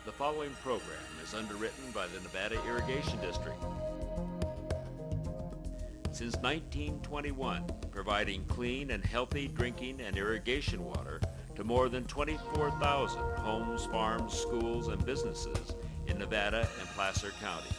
The following program is underwritten by the Nevada Irrigation District. Since 1921, providing clean and healthy drinking and irrigation water to more than 24,000 homes, farms, schools, and businesses in Nevada and Placer counties.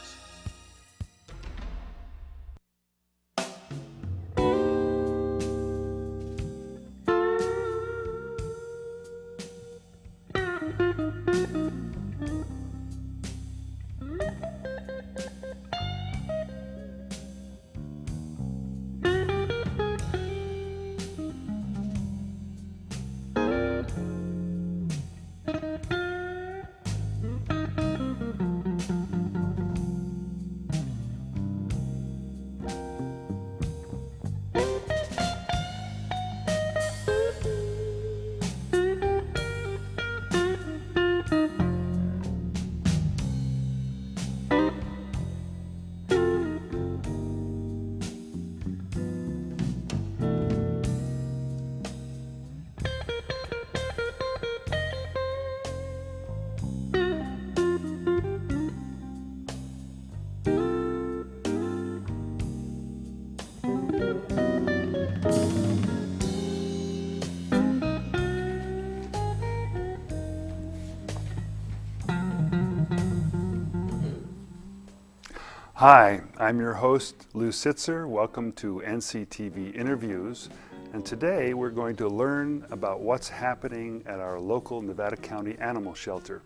Hi, I'm your host, Lew Sitzer. Welcome to NCTV Interviews. And today we're going to learn about what's happening at our local Nevada County Animal Shelter.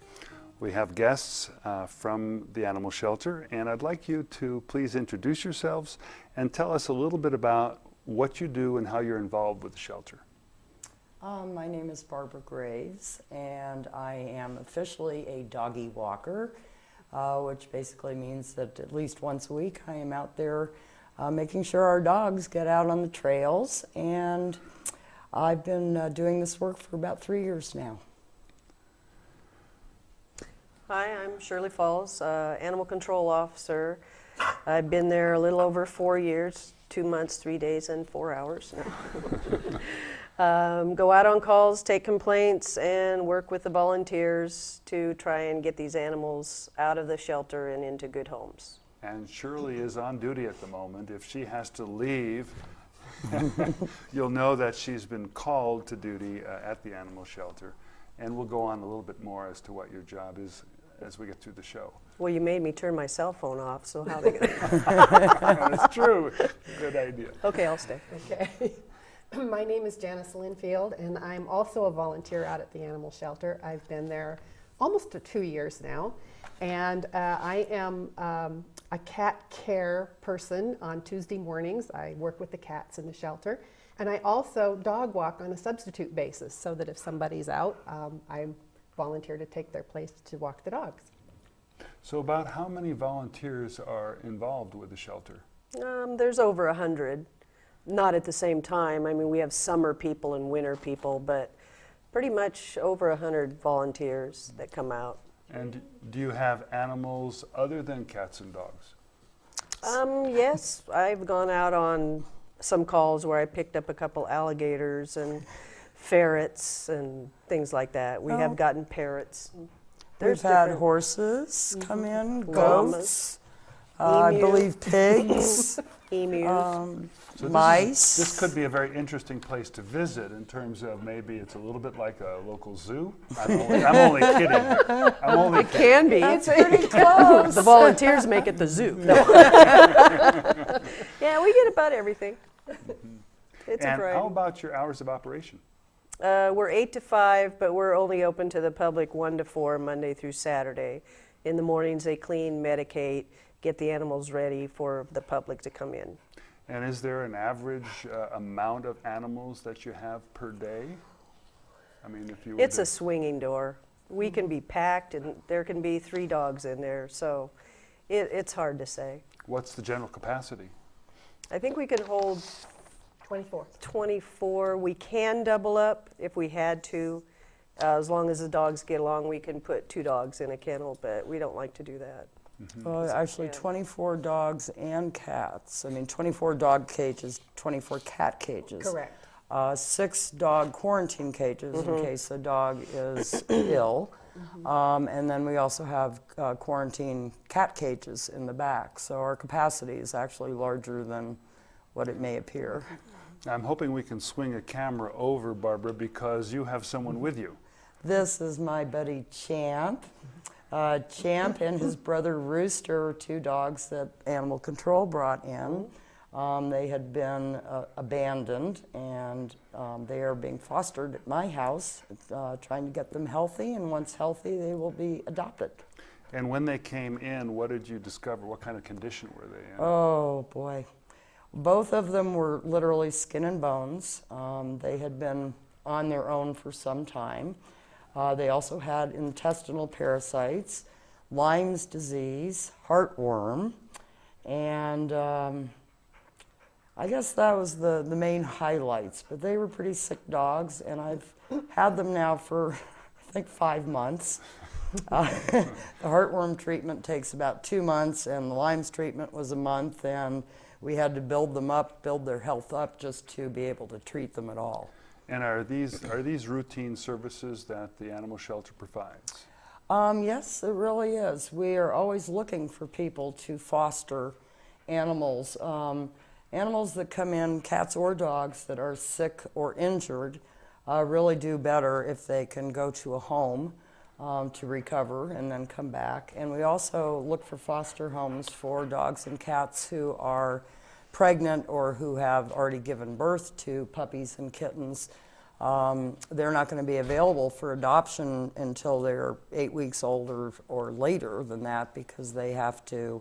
We have guests from the animal shelter, and I'd like you to please introduce yourselves and tell us a little bit about what you do and how you're involved with the shelter. My name is Barbara Graves, and I am officially a doggy walker. Which basically means that at least once a week I am out there making sure our dogs get out on the trails, and I've been doing this work for about 3 years now. Hi, I'm Shirley Falls, Animal Control Officer. I've been there a little over 4 years, 2 months, 3 days, and 4 hours. Go out on calls, take complaints, and work with the volunteers to try and get these animals out of the shelter and into good homes. And Shirley is on duty at the moment. If she has to leave, you'll know that she's been called to duty at the animal shelter. And we'll go on a little bit more as to what your job is as we get through the show. Well, you made me turn my cell phone off, so how are they going to... That's true. Good idea. Okay, I'll stay. Okay. My name is Janis Linfield, and I'm also a volunteer out at the animal shelter. I've been there almost 2 years now, and I am a cat care person on Tuesday mornings. I work with the cats in the shelter, and I also dog walk on a substitute basis, so that if somebody's out, I volunteer to take their place to walk the dogs. So about how many volunteers are involved with the shelter? There's over 100. Not at the same time. I mean, we have summer people and winter people, but pretty much over 100 volunteers that come out. And do you have animals other than cats and dogs? Yes, I've gone out on some calls where I picked up a couple alligators and ferrets and things like that. We have gotten parrots. We've had horses come in, Llamas, goats, I believe pigs, emus. So mice. This could be a very interesting place to visit in terms of maybe it's a little bit like a local zoo. I'm only kidding here. I'm only It can be. It's pretty close. The volunteers make it the zoo. No. Yeah, we get about everything. It's And a variety. how about your hours of operation? We're 8 to 5, but we're only open to the public 1 to 4, Monday through Saturday. In the mornings, they clean, medicate, get the animals ready for the public to come in. And is there an average amount of animals that you have per day? I mean, if you were It's a swinging door. We can be packed, and there can be 3 dogs in there, so it's hard to say. What's the general capacity? I think we can hold 24. 24. We can double up if we had to. As long as the dogs get along, we can put 2 dogs in a kennel, but we don't like to do that. Well, actually, 24 dogs and cats. I mean, 24 dog cages, 24 cat cages. Correct. 6 dog quarantine cages in case the dog is ill. And then we also have quarantine cat cages in the back. So our capacity is actually larger than what it may appear. I'm hoping we can swing a camera over, Barbara, because you have someone with you. This is my buddy Champ. Champ and his brother Rooster are 2 dogs that animal control brought in. They had been abandoned, and they are being fostered at my house, trying to get them healthy, and once healthy, they will be adopted. And when they came in, what did you discover? What kind of condition were they in? Oh, boy. Both of them were literally skin and bones. They had been on their own for some time. They also had intestinal parasites, Lyme's disease, heartworm, and I guess that was the main highlights. But they were pretty sick dogs, and I've had them now for, I think, 5 months. The heartworm treatment takes about 2 months, and the Lyme's treatment was a month, and we had to build them up, build their health up, just to be able to treat them at all. And are these routine services that the animal shelter provides? Yes, it really is. We are always looking for people to foster animals. Animals that come in, cats or dogs, that are sick or injured, really do better if they can go to a home to recover and then come back. And we also look for foster homes for dogs and cats who are pregnant or who have already given birth to puppies and kittens. They're not going to be available for adoption until they're 8 weeks old or later than that, because they have to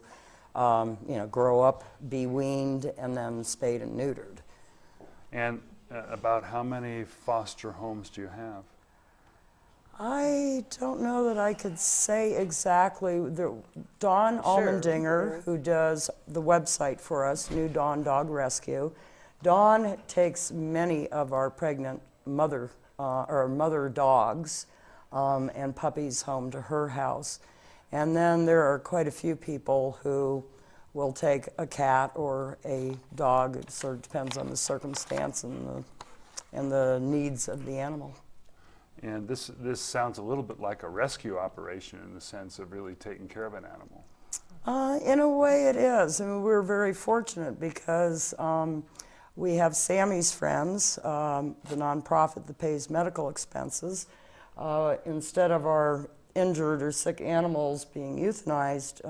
grow up, be weaned, and then spayed and neutered. And about how many foster homes do you have? I don't know that I could say exactly. Dawn Almendinger, who does the website for us, New Dawn Dog Rescue, Dawn takes many of our pregnant mother dogs and puppies home to her house. And then there are quite a few people who will take a cat or a dog. It sort of depends on the circumstance and the needs of the animal. And this sounds a little bit like a rescue operation in the sense of really taking care of an animal. In a way it is. I mean, we're very fortunate because we have Sammy's Friends, the nonprofit that pays medical expenses. Instead of our injured or sick animals being euthanized,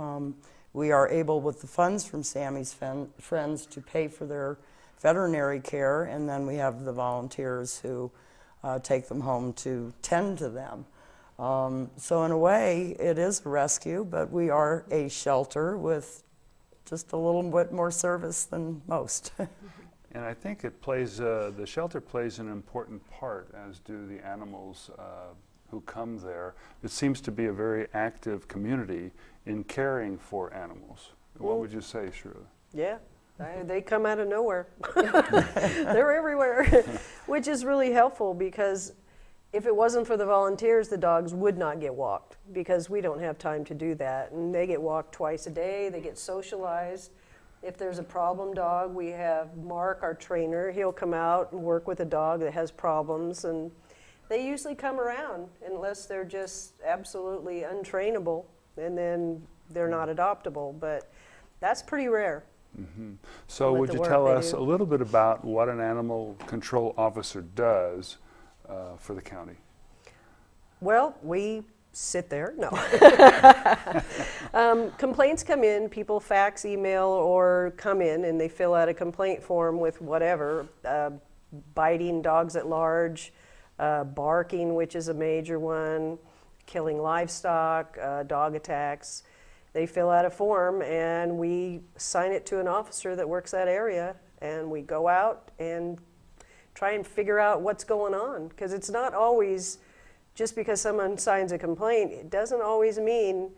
we are able, with the funds from Sammy's Friends, to pay for their veterinary care, and then we have the volunteers who take them home to tend to them. So in a way, it is a rescue, but we are a shelter with just a little bit more service than most. And I think it plays, the shelter plays an important part, as do the animals who come there. It seems to be a very active community in caring for animals. What would you say, Shirley? Yeah. They come out of nowhere. They're everywhere, which is really helpful, because if it wasn't for the volunteers, the dogs would not get walked, because we don't have time to do that. And they get walked twice a day. They get socialized. If there's a problem dog, we have Mark, our trainer. He'll come out and work with a dog that has problems, and they usually come around unless they're just absolutely untrainable, and then they're not adoptable. But that's pretty rare. Mm-hmm. So would you tell us a little bit about what an animal control officer does for the county? Well, we sit there. No. Complaints come in, people fax, email, or come in and they fill out a complaint form with whatever, biting dogs at large, barking, which is a major one, killing livestock, dog attacks. They fill out a form and we assign it to an officer that works that area, and we go out and try and figure out what's going on, because it's not always just because someone signs a complaint, it doesn't always mean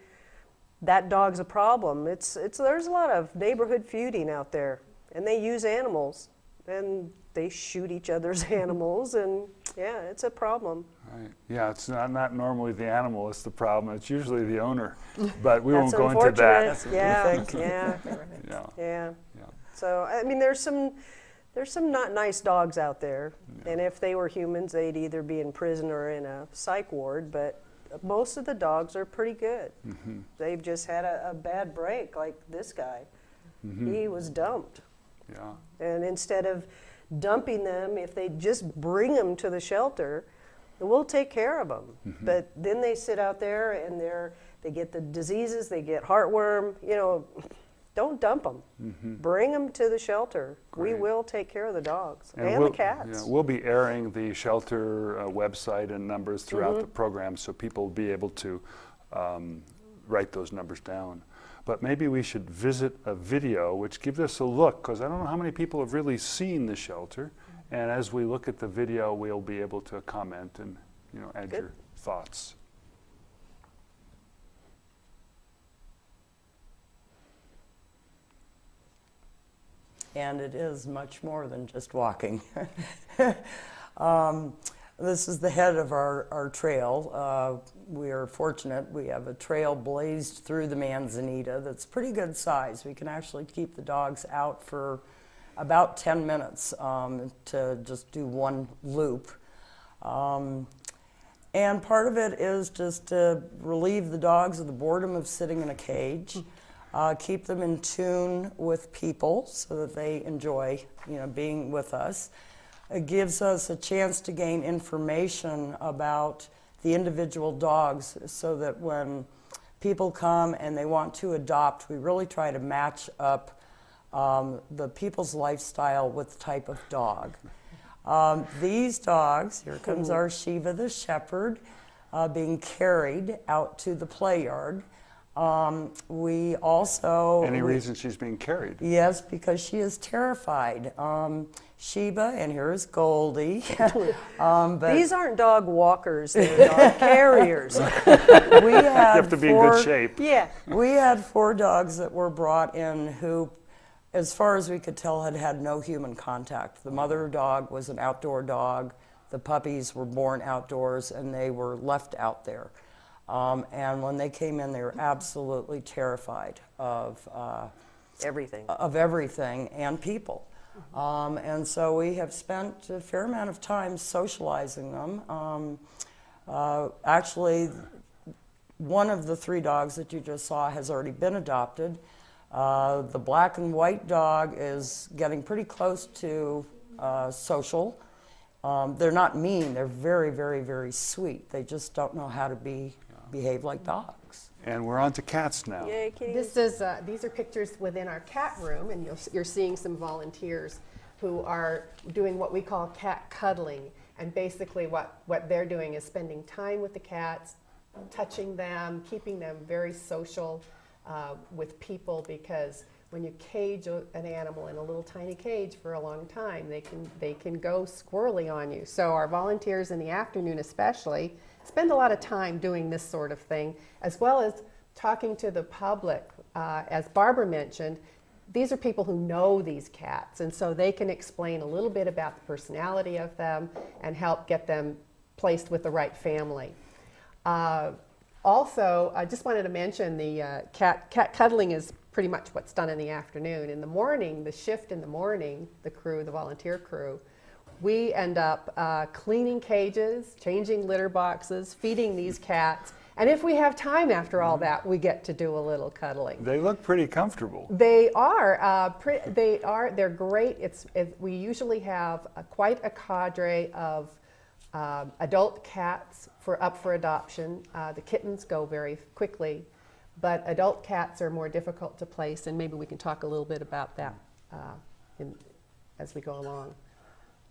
that dog's a problem. There's a lot of neighborhood feuding out there, and they use animals, and they shoot each other's animals, and yeah, it's a problem. Right. Yeah, it's not normally the animal that's the problem. It's usually the owner. But we won't That's go into that. unfortunate. Yeah, yeah, Yeah. yeah. So I mean, there's There's some not nice dogs out there, and if they were humans, they'd either be in prison or in a psych ward, but most of the dogs are pretty good. They've just had a bad break, like this guy. He was dumped. Yeah. And instead of dumping them, if they just bring them to the shelter, we'll take care of them. But then they sit out there and they get the diseases, they get heartworm, you know. Don't dump them. Bring them to the shelter. Great. We will take care of the dogs and we'll, the cats. Yeah, we'll be airing the shelter website and numbers throughout the program, so people will be able to write those numbers down. But maybe we should visit a video which gives us a look, because I don't know how many people have really seen the shelter. And as we look at the video, we'll be able to comment and add Good. your thoughts. And it is much more than just walking. This is the head of our trail. We are fortunate. We have a trail blazed through the Manzanita that's pretty good size. We can actually keep the dogs out for about 10 minutes to just do one loop. And part of it is just to relieve the dogs of the boredom of sitting in a cage. Keep them in tune with people so that they enjoy, being with us. It gives us a chance to gain information about the individual dogs so that when people come and they want to adopt, we really try to match up the people's lifestyle with the type of dog. These dogs, here comes our Shiva the shepherd, being carried out to the play yard. We also... Any reason she's being carried? Yes, because she is terrified. Sheba, and here's Goldie. But These aren't dog walkers, they're dog carriers. we You have to be in good shape. Yeah. We had 4 dogs that were brought in who, as far as we could tell, had had no human contact. The mother dog was an outdoor dog. The puppies were born outdoors, and they were left out there. And when they came in, they were absolutely terrified of Everything. and people. And so we have spent a fair amount of time socializing them. Actually, one of the 3 dogs that you just saw has already been adopted. The black and white dog is getting pretty close to social. They're not mean. They're very, very, very sweet. They just don't know how to behave like dogs. And we're on to cats now. Yay, kitty. These are pictures within our cat room, and you're seeing some volunteers who are doing what we call cat cuddling. And basically what they're doing is spending time with the cats, touching them, keeping them very social with people, because when you cage an animal in a little tiny cage for a long time, they can go squirrely on you. So our volunteers in the afternoon especially spend a lot of time doing this sort of thing, as well as talking to the public. As Barbara mentioned, these are people who know these cats, and so they can explain a little bit about the personality of them and help get them placed with the right family. Also, I just wanted to mention the cat cuddling is pretty much what's done in the afternoon. In the morning, the shift in the morning, the volunteer crew, we end up cleaning cages, changing litter boxes, feeding these cats, and if we have time after all that, we get to do a little cuddling. They look pretty comfortable. They are. They're great. We usually have quite a cadre of adult cats up for adoption. The kittens go very quickly, but adult cats are more difficult to place, and maybe we can talk a little bit about that as we go along.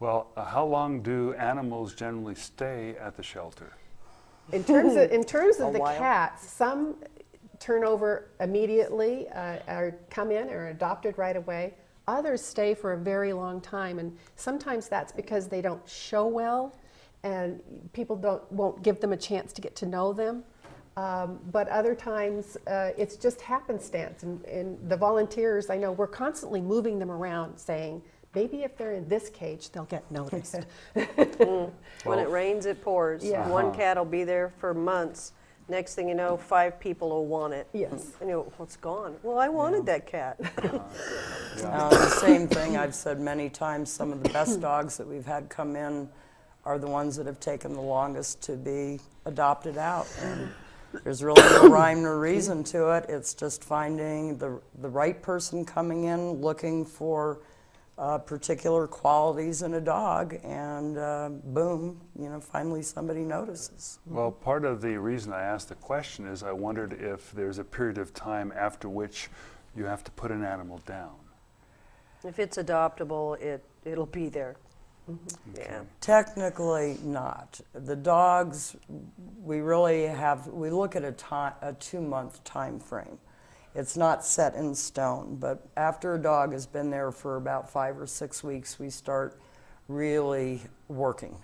Well, how long do animals generally stay at the shelter? In terms of A the while. cats, some turn over immediately, or come in or are adopted right away. Others stay for a very long time, and sometimes that's because they don't show well, and people won't give them a chance to get to know them. But other times, it's just happenstance, and the volunteers, I know, we're constantly moving them around, saying, maybe if they're in this cage, they'll get noticed. When it rains, it pours. Yeah. One cat will be there for months Next thing you know, 5 people will want it. Yes. And you go, what's gone? Well, I wanted that cat. The same thing I've said many times, some of the best dogs that we've had come in are the ones that have taken the longest to be adopted out. And there's really no rhyme nor reason to it. It's just finding the right person coming in, looking for particular qualities in a dog, and boom, finally somebody notices. Well, part of the reason I asked the question is I wondered if there's a period of time after which you have to put an animal down. If it's adoptable, it'll be there. Yeah. Technically not. The dogs, we look at a 2-month time frame. It's not set in stone, but after a dog has been there for about 5 or 6 weeks, we start really working,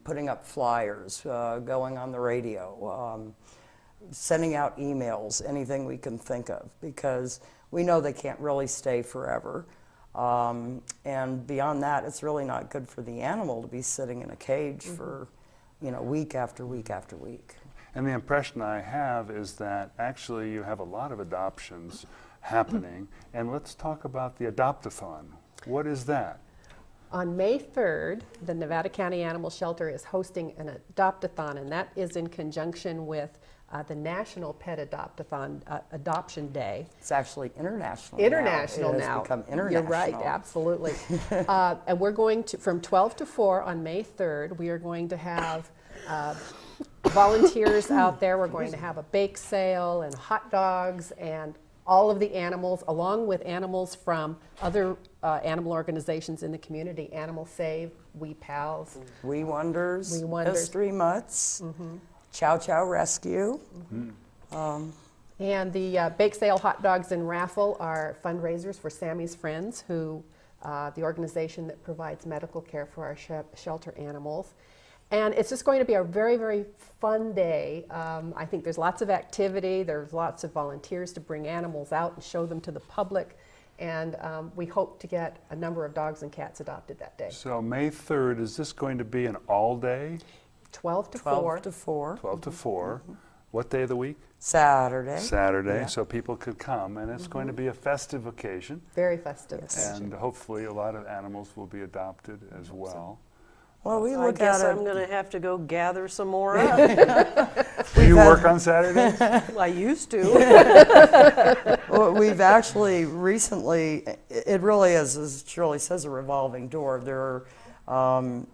putting up flyers, going on the radio, sending out emails, anything we can think of, because we know they can't really stay forever. And beyond that, it's really not good for the animal to be sitting in a cage for, week after week after week. And the impression I have is that actually you have a lot of adoptions happening. And let's talk about the Adopt-a-thon. What is that? On May 3rd, the Nevada County Animal Shelter is hosting an Adopt-a-thon, and that is in conjunction with the National Pet Adopt-a-thon Adoption Day. It's actually international. International It now. has become international. You're right, absolutely. And we're going to, from 12 to 4 on May 3rd, we are going to have volunteers out there. We're going to have a bake sale and hot dogs and all of the animals, along with animals from other animal organizations in the community. Animal Save, We Pals. We Wonders, We Wonders. Mystery Mutts, Chow Chow Rescue. And the bake sale, hot dogs, and raffle are fundraisers for Sammy's Friends, who the organization that provides medical care for our shelter animals. And it's just going to be a very, very fun day. I think there's lots of activity. There's lots of volunteers to bring animals out and show them to the public. And we hope to get a number of dogs and cats adopted that day. So May 3rd, is this going to be an all-day? 12 to 12 4. to 4. 12 to 4. What day of the week? Saturday. Saturday, Yeah. so people could come. And it's going to be a festive occasion. Very festive. Yes. And hopefully a lot of animals will be adopted as well. Well, we I look guess at I'm it. going to have to go gather some more up. Do you work on Saturdays? I used to. Well, we've actually recently, it really is, as Shirley says, a revolving door. There are,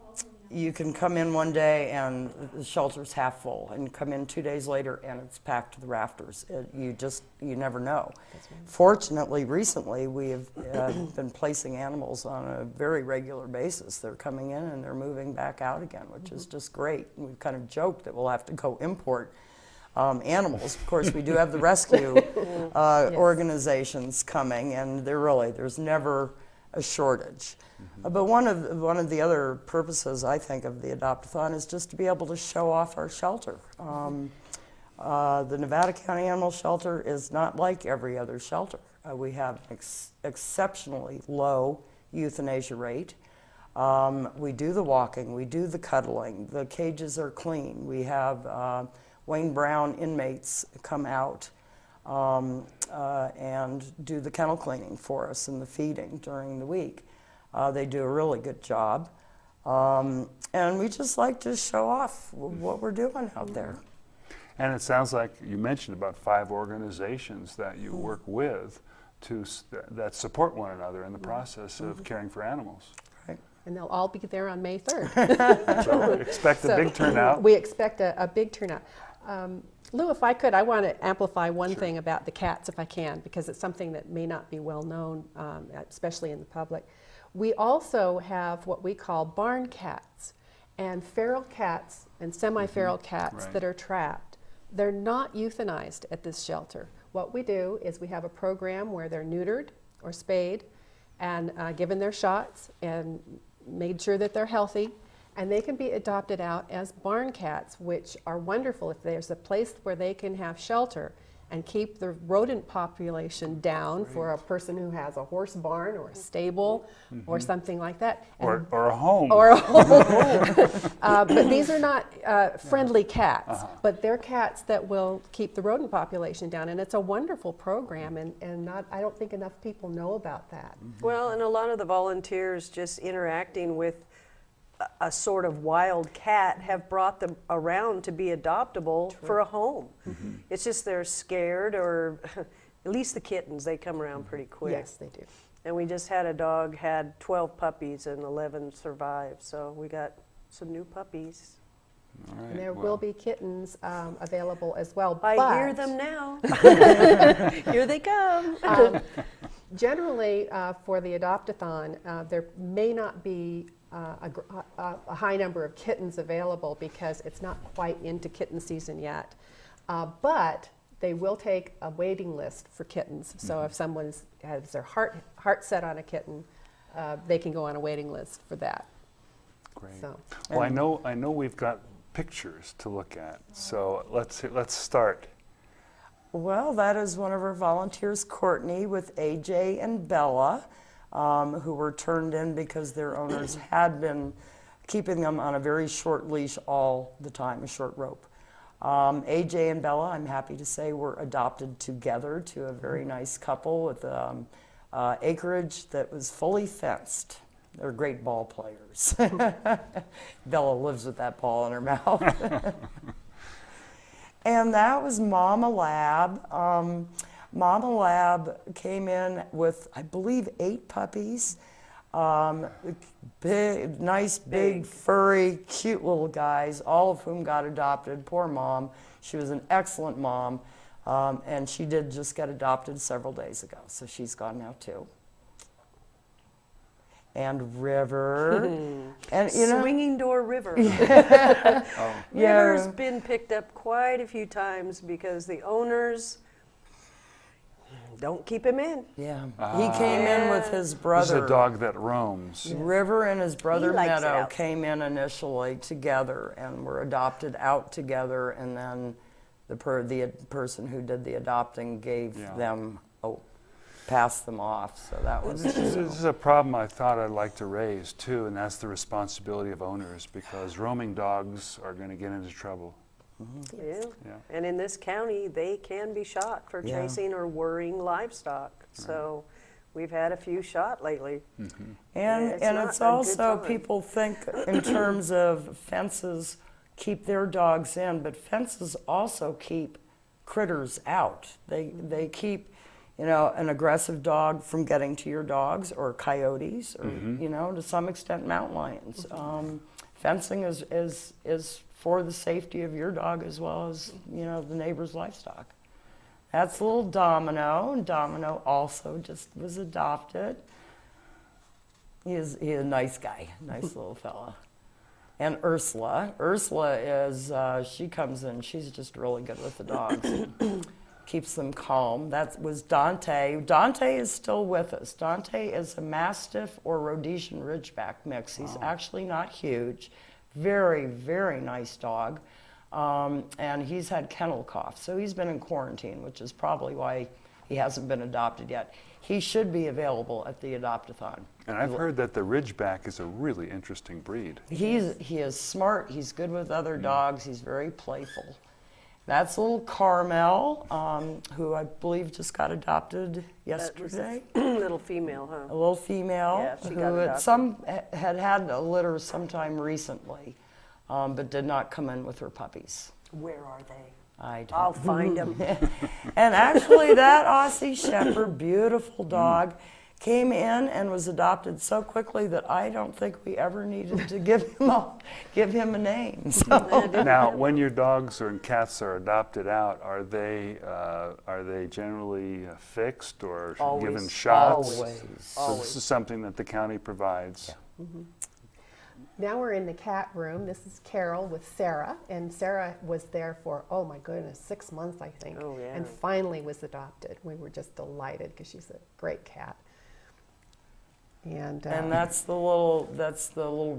you can come in one day and the shelter's half full, and come in 2 days later and it's packed to the rafters. You never know. Fortunately, recently we have been placing animals on a very regular basis. They're coming in and they're moving back out again, which is just great. And we've kind of joked that we'll have to go import animals. Of course, we do have the rescue organizations coming, and there's never a shortage. But one of the other purposes, I think, of the Adopt-a-thon is just to be able to show off our shelter. The Nevada County Animal Shelter is not like every other shelter. We have an exceptionally low euthanasia rate. We do the walking, we do the cuddling, the cages are clean. We have Wayne Brown inmates come out and do the kennel cleaning for us and the feeding during the week. They do a really good job. And we just like to show off what we're doing out there. And it sounds like you mentioned about 5 organizations that you work with that support one another in the process of caring for animals. And they'll all be there on May 3rd. So expect a big turnout. We expect a big turnout. Lou, if I could, I want to amplify one thing about the cats, if I can, because it's something that may not be well known, especially in the public. We also have what we call barn cats, and feral cats and semi-feral cats Right. that are trapped. They're not euthanized at this shelter. What we do is we have a program where they're neutered or spayed and given their shots and made sure that they're healthy, and they can be adopted out as barn cats, which are wonderful if there's a place where they can have shelter and keep the rodent population down for a person who has a horse barn or a stable or something like that. Or a home. Or a home. But these are not friendly cats, but they're cats that will keep the rodent population down. And it's a wonderful program, and I don't think enough people know about that. Well, and a lot of the volunteers just interacting with a sort of wild cat have brought them around to be adoptable for a home. It's just they're scared, or at least the kittens, they come around pretty quick. Yes, they do. And we just had a dog, had 12 puppies and 11 survived, so we got some new puppies. All right, And there well, will be kittens available as well. I hear them now. Here they come. Generally, for the adopt-a-thon, there may not be a high number of kittens available because it's not quite into kitten season yet. But they will take a waiting list for kittens. So if someone has their heart set on a kitten, they can go on a waiting list for that. great. So. Well, I know we've got pictures to look at, so let's start. Well, that is one of our volunteers, Courtney, with AJ and Bella, who were turned in because their owners had been keeping them on a very short leash all the time, a short rope. AJ and Bella, I'm happy to say, were adopted together to a very nice couple with acreage that was fully fenced. They're great ball players. Bella lives with that ball in her mouth. And that was Mama Lab. Mama Lab came in with, I believe, 8 puppies. Big, nice, big, furry, cute little guys, all of whom got adopted. Poor Mom. She was an excellent mom. And she did just get adopted several days ago, so she's gone now too. And River, and you know, Swinging Door River. Oh. River's been picked up quite a few times because the owners don't keep him in. yeah, he came in with his brother. This is a dog that roams. River and his brother He likes it Meadow out. came in initially together and were adopted out together, and then the person who did the adopting gave Yeah. them, passed them off. So that was. This is a problem I thought I'd like to raise too, and that's the responsibility of owners, because roaming dogs are going to get into trouble. Yeah. Yeah. And in this county, they can be shot for Yeah. chasing or worrying livestock. So we've had a few shot lately. And It's and not it's a good also, time. people think in terms of fences keep their dogs in, but fences also keep critters out. They keep, you know, an aggressive dog from getting to your dogs, or coyotes, or you know, to some extent, mountain lions. Fencing is for the safety of your dog as well as, you know, the neighbor's livestock. That's little Domino, and Domino also just was adopted. He's a nice guy, nice little fella. And Ursula is, she comes in, she's just really good with the dogs. Keeps them calm. That was Dante. Dante is still with us. Dante is a Mastiff or Rhodesian Ridgeback mix. He's actually not huge. Very, very nice dog. And he's had kennel cough, so he's been in quarantine, which is probably why he hasn't been adopted yet. He should be available at the Adopt-a-thon. And I've heard that the Ridgeback is a really interesting breed. He is smart. He's good with other dogs. He's very playful. That's little Carmel, who I believe just got adopted yesterday. Little female, huh? A little female Yeah, she got who adopted. had a litter sometime recently, but did not come in with her puppies. Where are they? I don't. I'll find them. And actually, that Aussie Shepherd, beautiful dog, came in and was adopted so quickly that I don't think we ever needed to give him a name. So. Now, when your dogs and cats are adopted out, are they generally fixed or Always. given shots? Always. So this is something that the county provides. Now we're in the cat room. This is Carol with Sarah, and Sarah was there for, oh my goodness, 6 months, I think, Oh, yeah. and finally was adopted. We were just delighted because she's a great cat. And that's the little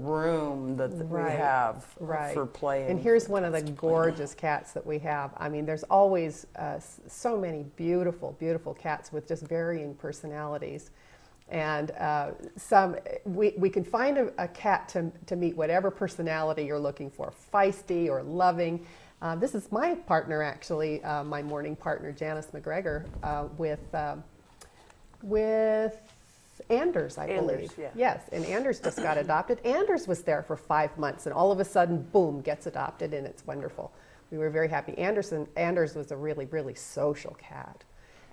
room that we Right, have right. for playing. And here's one of the gorgeous cats that we have. I mean, there's always so many beautiful, beautiful cats with just varying personalities. And we can find a cat to meet whatever personality you're looking for, feisty or loving. This is my partner, actually, my morning partner, Janis McGregor, with Anders, I believe. Yeah. Yes, and Anders just got adopted. Anders was there for 5 months, and all of a sudden, boom, gets adopted, and it's wonderful. We were very happy. Anders was a really, really social cat,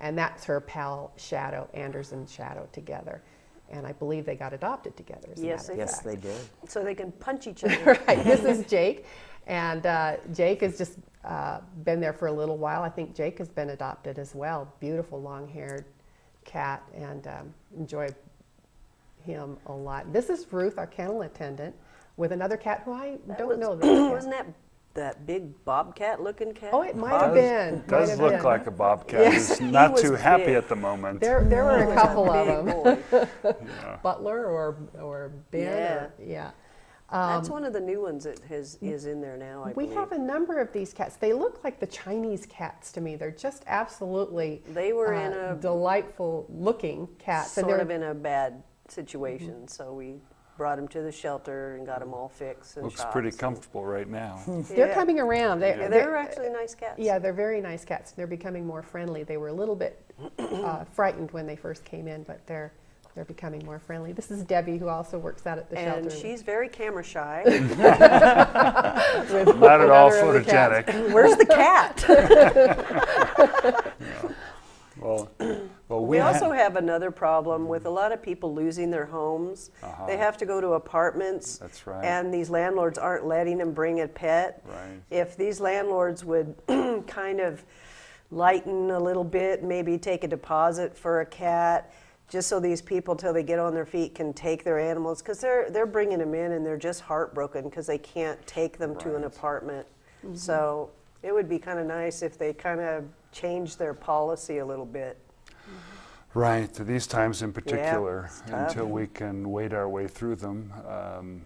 and that's her pal Shadow. Anders and Shadow together, and I believe they got adopted together. As a Yes, matter of Yes, fact. they did. So they can punch each other. Right. This is Jake, and Jake has just been there for a little while. I think Jake has been adopted as well. Beautiful long-haired cat, and enjoy him a lot. This is Ruth, our kennel attendant, with another cat who I don't know. Wasn't that big bobcat-looking cat? Oh, it might have been. It does might have look been. like a bobcat. Yes. He's not was too happy big. at the moment. There were a couple of them. Yeah. Butler or Ben. Yeah. Yeah. That's one of the new ones that is in there now, I We believe. have a number of these cats. They look like the Chinese cats to me. They're just absolutely They were in a delightful looking cats. sort they're of in a bad situation, so we brought them to the shelter and got them all fixed and Looks shots pretty and- comfortable right now. They're Yeah. coming around. Yeah, they're actually nice cats. Yeah, they're very nice cats. They're becoming more friendly. They were a little bit frightened when they first came in, but they're becoming more friendly. This is Debbie, who also works out at the And shelter. she's very camera shy. with Not at all another of the cats. photogenic. Where's the cat? Well, We also have another problem with a lot of people losing their homes. They have to go to apartments. That's right. And these landlords aren't letting them bring a pet. Right. If these landlords would kind of lighten a little bit, maybe take a deposit for a cat, just so these people, till they get on their feet, can take their animals, because they're bringing them in and they're just heartbroken because they can't take them to an apartment. So it would be kind of nice if they kind of changed their policy a little bit. right, these times in particular, it's tough. until we can wade our way through them,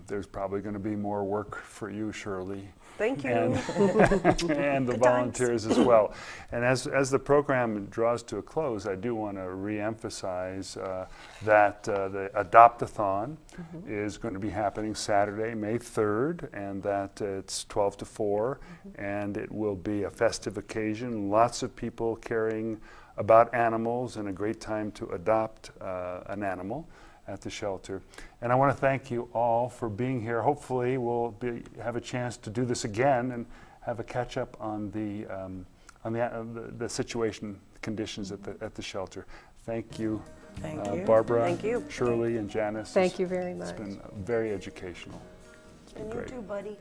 there's probably going to be more work for you, Shirley. Thank you. And, and the Good times. volunteers as well. And as the program draws to a close, I do want to reemphasize that the Adopt-a-thon is going to be happening Saturday, May 3rd, and that it's 12 to 4, and it will be a festive occasion. Lots of people caring about animals, and a great time to adopt an animal at the shelter. And I want to thank you all for being here. Hopefully we'll have a chance to do this again and have a catch up on the situation, conditions at the shelter. Thank you, Thank you. Barbara, Thank you. Shirley, and Janis. Thank you very much. It's been very educational. And you Great. too, buddy.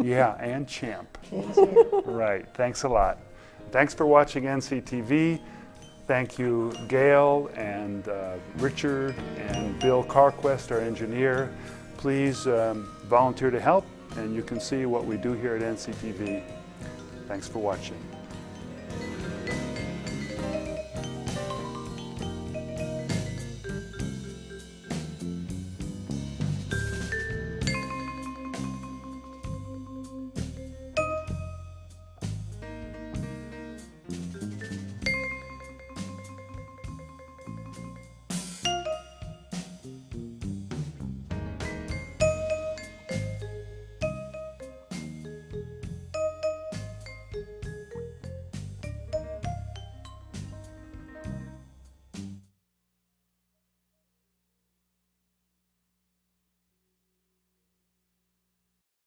Yeah, and Champ. Right, thanks a lot. Thanks for watching NCTV. Thank you, Gail and Richard and Bill Carquest, our engineer. Please volunteer to help, and you can see what we do here at NCTV. Thanks for watching.